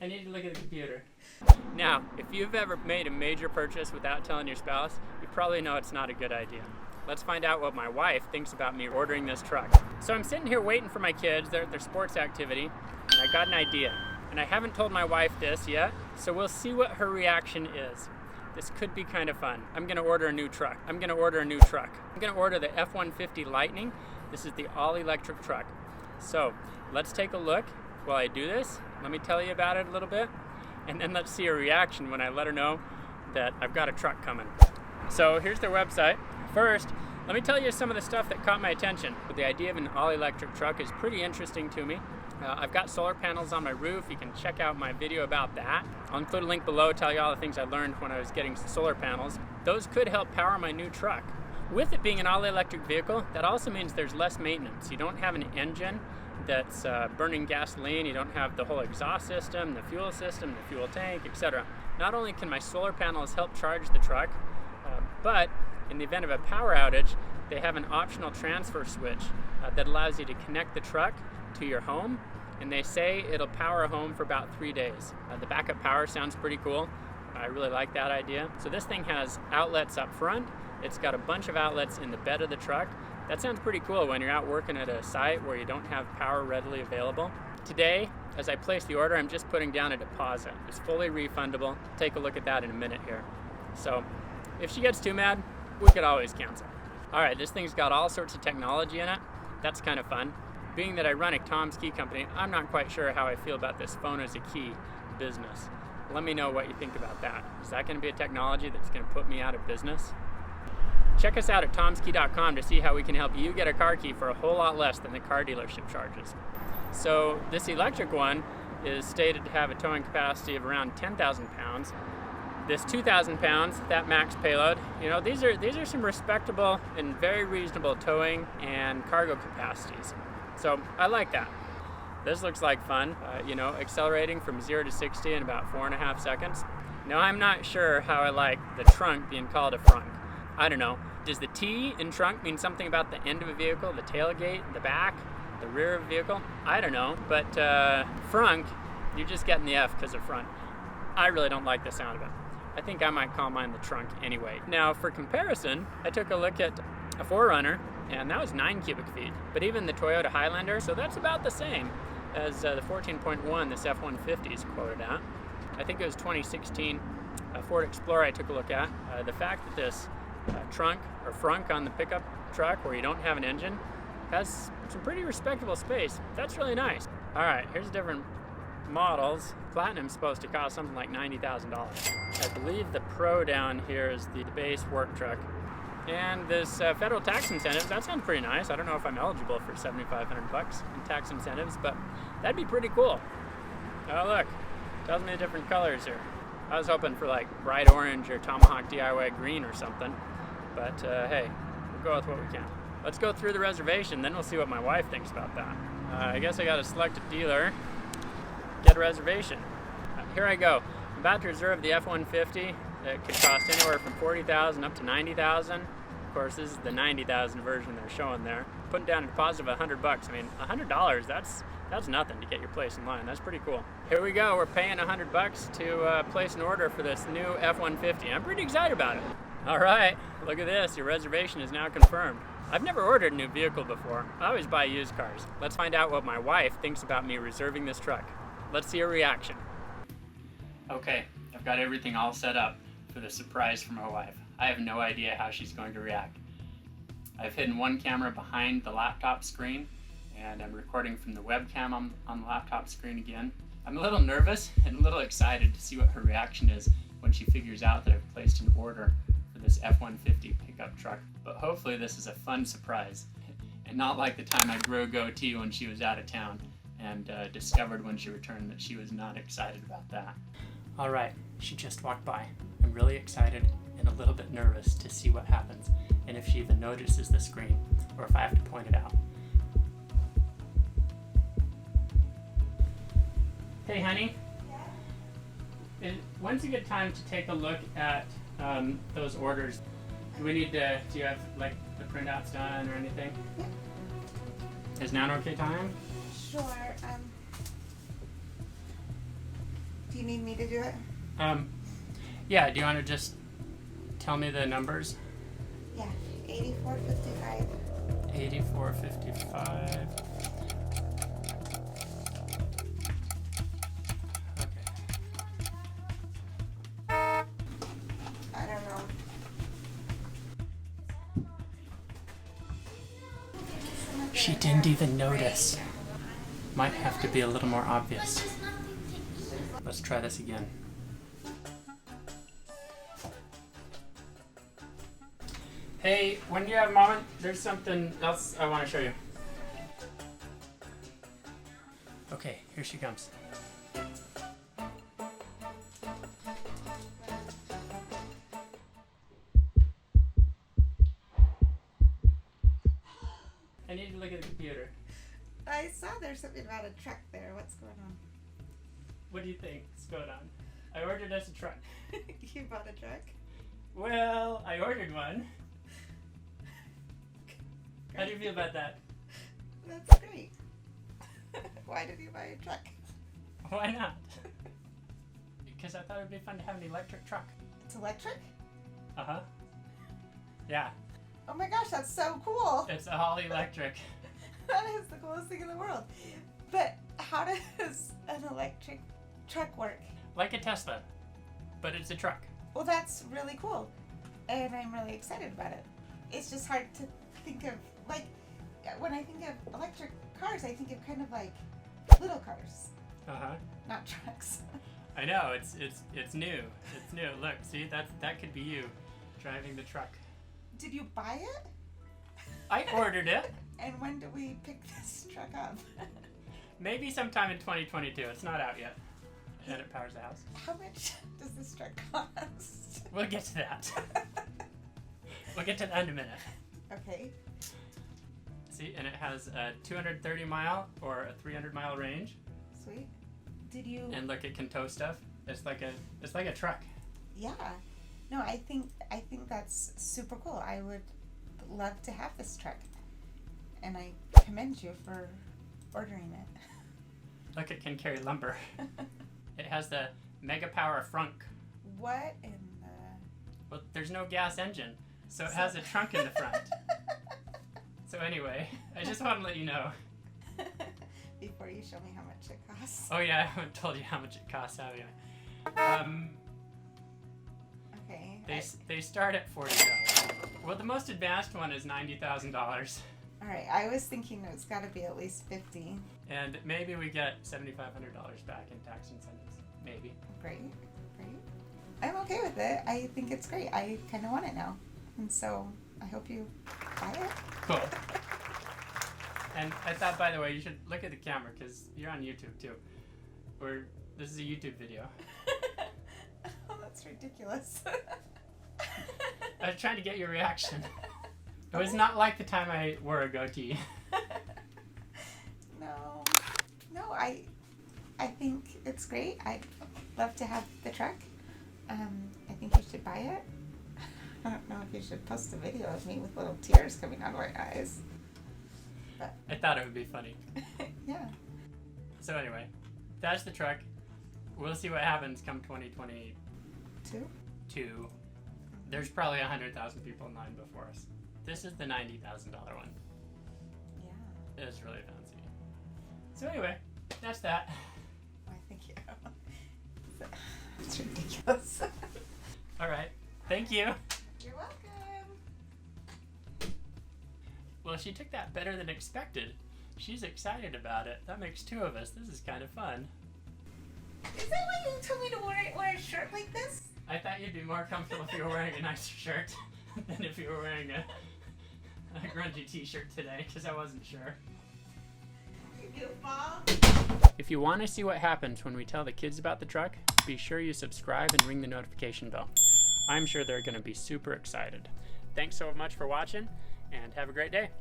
I need to look at the computer. Now, if you've ever made a major purchase without telling your spouse, you probably know it's not a good idea. Let's find out what my wife thinks about me ordering this truck. So I'm sitting here waiting for my kids, they're at their sports activity, and I got an idea. And I haven't told my wife this yet, so we'll see what her reaction is. This could be kind of fun. I'm gonna order a new truck. I'm gonna order the F150 Lightning. This is the all-electric truck. So let's take a look while I do this. Let me tell you about it a little bit, and then let's see her reaction when I let her know that I've got a truck coming. So here's their website. First, let me tell you some of the stuff that caught my attention. But the idea of an all-electric truck is pretty interesting to me. I've got solar panels on my roof. You can check out my video about that. I'll include a link below, tell you all the things I learned when I was getting solar panels. Those could help power my new truck. With it being an all-electric vehicle, that also means there's less maintenance. You don't have an engine that's burning gasoline. You don't have the whole exhaust system, the fuel tank, etc. Not only can my solar panels help charge the truck, but in the event of a power outage, they have an optional transfer switch that allows you to connect the truck to your home, and they say it'll power a home for about 3 days. The backup power sounds pretty cool. I really like that idea. So this thing has outlets up front. It's got a bunch of outlets in the bed of the truck. That sounds pretty cool when you're out working at a site where you don't have power readily available. Today, as I place the order, I'm just putting down a deposit. It's fully refundable. Take a look at that in a minute here. So if she gets too mad, we could always cancel. All right, this thing's got all sorts of technology in it. That's kind of fun. Being that I run a Tom's Key company, I'm not quite sure how I feel about this phone as a key business. Let me know what you think about that. Is that going to be a technology that's going to put me out of business? Check us out at tomskey.com to see how we can help you get a car key for a whole lot less than the car dealership charges. So this electric one is stated to have a towing capacity of around 10,000 pounds. This 2,000 pounds, that max payload, you know, these are some respectable and very reasonable towing and cargo capacities. So I like that. This looks like fun, accelerating from 0 to 60 in about 4.5 seconds. Now I'm not sure how I like the trunk being called a frunk. I don't know. Does the T in trunk mean something about the end of a vehicle, the tailgate, the back, the rear of a vehicle? I don't know, but frunk, you're just getting the F because of front. I really don't like the sound of it. I think I might call mine the trunk anyway. Now for comparison, I took a look at a 4Runner, and that was 9 cubic feet. But even the Toyota Highlander, so that's about the same as the 14.1 this F150 is quoted at. I think it was 2016 Ford Explorer I took a look at. The fact that this trunk or frunk on the pickup truck where you don't have an engine has some pretty respectable space. That's really nice. All right, here's different models. Platinum's supposed to cost something like $90,000. I believe the Pro down here is the base work truck. And this federal tax incentives, that sounds pretty nice. I don't know if I'm eligible for $7,500 in tax incentives, but that'd be pretty cool. Oh look, tells me the different colors here. I was hoping for like bright orange or Tomahawk DIY green or something, but hey, we'll go with what we can. Let's go through the reservation, then we'll see what my wife thinks about that. I guess I gotta select a dealer, get a reservation. Here I go. I'm about to reserve the F-150. It could cost anywhere from $40,000 up to $90,000. Of course, this is the $90,000 version they're showing there. Putting down a deposit of $100. I mean, $100, that's nothing to get your place in line. That's pretty cool. Here we go. We're paying $100 to place an order for this new F-150. I'm pretty excited about it. All right, look at this. Your reservation is now confirmed. I've never ordered a new vehicle before. I always buy used cars. Let's find out what my wife thinks about me reserving this truck. Let's see her reaction. Okay, I've got everything all set up for the surprise for my wife. I have no idea how she's going to react. I've hidden one camera behind the laptop screen, and I'm recording from the webcam on the laptop screen again. I'm a little nervous and a little excited to see what her reaction is when she figures out that I've placed an order for this F-150 pickup truck. But hopefully this is a fun surprise, and not like the time I grew a goatee when she was out of town and discovered when she returned that she was not excited about that. All right, she just walked by. I'm really excited and a little bit nervous to see what happens and if she even notices the screen or if I have to point it out. Hey honey. Yeah? When's a good time to take a look at those orders? Do we need to, do you have like the printouts done or anything? Yeah. Is now an okay time? Sure. Do you need me to do it? Yeah, do you want to just tell me the numbers? Yeah, 8455. 8455. I don't know. She didn't even notice. Might have to be a little more obvious. Let's try this again. Hey, when you have a moment, there's something else I want to show you. Okay, here she comes. I need to look at the computer. I saw there's something about a truck there. What's going on? What do you think is going on? I ordered us a truck. You bought a truck? Well, I ordered one. How do you feel about that? That's great. Why did you buy a truck? Why not? Because I thought it would be fun to have an electric truck. It's electric? Uh-huh. Yeah. Oh my gosh, that's so cool. It's all electric. That is the coolest thing in the world. But how does an electric truck work? Like a Tesla, but it's a truck. Well, that's really cool. And I'm really excited about it. It's just hard to think of, like, when I think of electric cars, I think of kind of like little cars. Uh-huh. Not trucks. I know, it's new. It's new. Look, see, that could be you driving the truck. Did you buy it? I ordered it. And when do we pick this truck up? Maybe sometime in 2022. It's not out yet. And it powers the house. How much does this truck cost? We'll get to that. We'll get to that in a minute. Okay. See, and it has a 230 mile or a 300 mile range. Sweet. Did you? And look, it can tow stuff. It's like a truck. Yeah. No, I think that's super cool. I would love to have this truck. And I commend you for ordering it. Look, it can carry lumber. It has the Mega Power frunk. What in the... Well, there's no gas engine, so it has a trunk in the front. So anyway, I just want to let you know. Before you show me how much it costs. Oh yeah, I haven't told you how much it costs, have you? Okay. They start at $40,000. Well, the most advanced one is $90,000. All right, I was thinking it's got to be at least $50,000. And maybe we get $7,500 back in tax incentives. Maybe. Great. I'm okay with it. I think it's great. I kind of want it now. And so I hope you buy it. Cool. And I thought, by the way, you should look at the camera because you're on YouTube too. This is a YouTube video. Oh, that's ridiculous. I was trying to get your reaction. It was not like the time I wore a goatee. No, I think it's great. I'd love to have the truck. I think you should buy it. I don't know if you should post a video of me with little tears coming out of my eyes. But I thought it would be funny. yeah. So anyway, that's the truck. We'll see what happens come 2022. There's probably 100,000 people in line before us. This is the $90,000 one. Yeah. It's really fancy. So anyway, that's that. Why, thank you. It's ridiculous. All right. Thank you. You're welcome. Well, she took that better than expected. She's excited about it. That makes two of us. This is kind of fun. Is that why you told me to wear a shirt like this? I thought you'd be more comfortable if you were wearing a nicer shirt than if you were wearing a grungy t-shirt today, because I wasn't sure. You fall. If you want to see what happens when we tell the kids about the truck, be sure you subscribe and ring the notification bell. I'm sure they're going to be super excited. Thanks so much for watching, and have a great day.